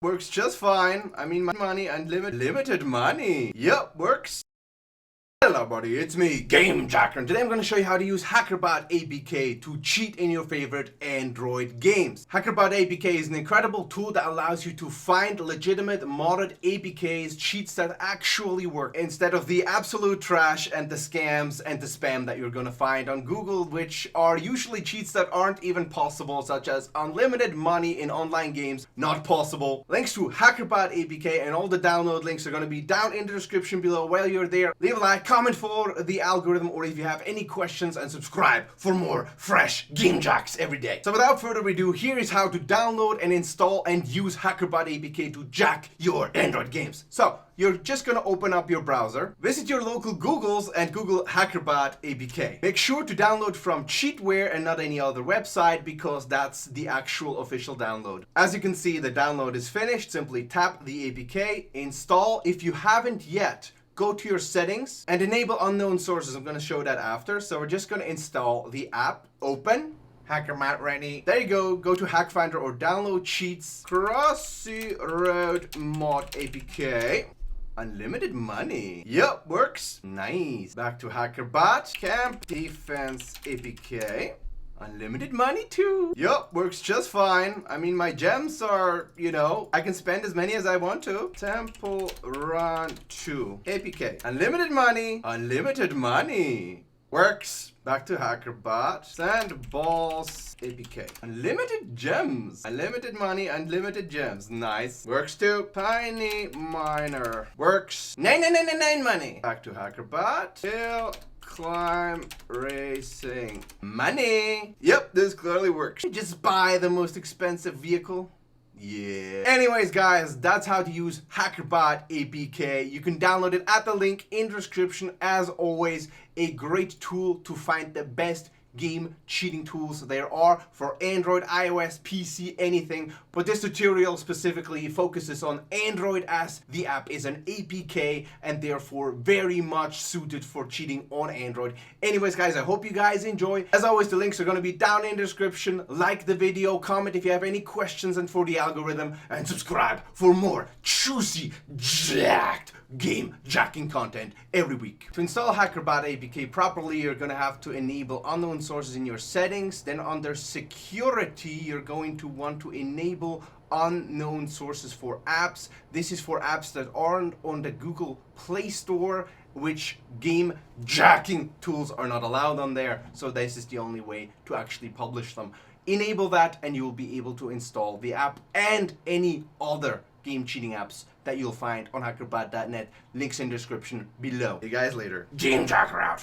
Works just fine. I mean, my money and limited money. Yep, works. Hello buddy, it's me, GameJacker, and today I'm going to show you how to use HackerBot APK to cheat in your favorite Android games. HackerBot APK is an incredible tool that allows you to find legitimate modded APKs, cheats that actually work, instead of the absolute trash and the scams and the spam that you're going to find on Google, which are usually cheats that aren't even possible, such as unlimited money in online games, not possible. Links to HackerBot APK and all the download links are going to be down in the description below. While you're there, leave a like, comment for the algorithm, or if you have any questions, and subscribe for more fresh game jacks every day. So without further ado, here is how to download and install and use HackerBot APK to jack your Android games. So you're just gonna open up your browser, visit your local Googles and Google HackerBot APK. Make sure to download from Cheatware and not any other website, because that's the actual official download. As you can see, the download is finished. Simply tap the APK, install. If you haven't yet, go to your settings and enable unknown sources. I'm going to show that after. So we're just going to install the app. Open. HackerBot ready. There you go. Go to Hack Finder or download cheats. Crossy Road Mod APK. Unlimited money. Yep, works. Nice. Back to HackerBot. Camp Defense APK. Unlimited money too. Yup, works just fine. I mean, my gems are, I can spend as many as I want to. Temple Run 2. APK. Unlimited money. Unlimited money. Works. Back to HackerBot. Sandballs APK. Unlimited gems. Unlimited money, unlimited gems. Nice. Works too. Tiny Miner. Works. 9 money. Back to HackerBot. Hill Climb Racing. Money. Yep, this clearly works. Just buy the most expensive vehicle. Yeah. Anyways, guys, that's how to use HackerBot APK. You can download it at the link in the description. As always, a great tool to find the best game cheating tools there are for Android, iOS, PC, anything. But this tutorial specifically focuses on Android, as the app is an APK and therefore very much suited for cheating on Android. Anyways, guys, I hope you guys enjoy. As always, the links are going to be down in the description. Like the video, comment if you have any questions and for the algorithm, and subscribe for more juicy, jacked game jacking content every week. To install HackerBot APK properly, you're going to have to enable unknown sources in your settings. Then under security, you're going to want to enable unknown sources for apps. This is for apps that aren't on the Google Play Store, which game jacking tools are not allowed on there. So this is the only way to actually publish them. Enable that and you will be able to install the app and any other game cheating apps that you'll find on hackerbot.net. Links in the description below. See you guys later. GameJacker out.